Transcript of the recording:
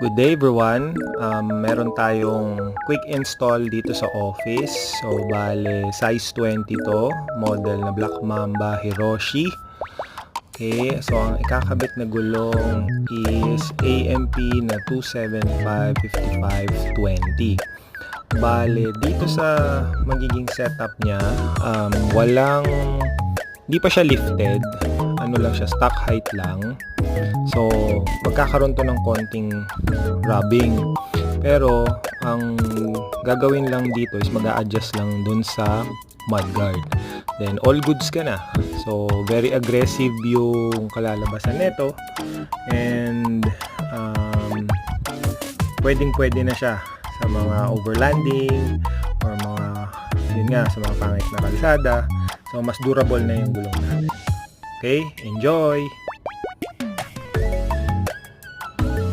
Good day everyone. Meron tayong quick install dito sa office. So bale size 20 to, model na Black Mamba Hiroshi. Okay, so ang ikakabit na gulong is AMP na 275-55-20. Bale dito sa magiging setup niya, hindi pa siya lifted. Ano lang siya, stock height lang. So, magkakaroon to ng konting rubbing. Pero, ang gagawin lang dito is mag-a-adjust lang dun sa mudguard. Then, all goods ka na. So, very aggressive yung kalalabasan nito. And, pwedeng-pwede na siya sa mga overlanding or mga, yun nga, sa mga pangit na kalsada. So, mas durable na yung gulong natin. Okay? Enjoy!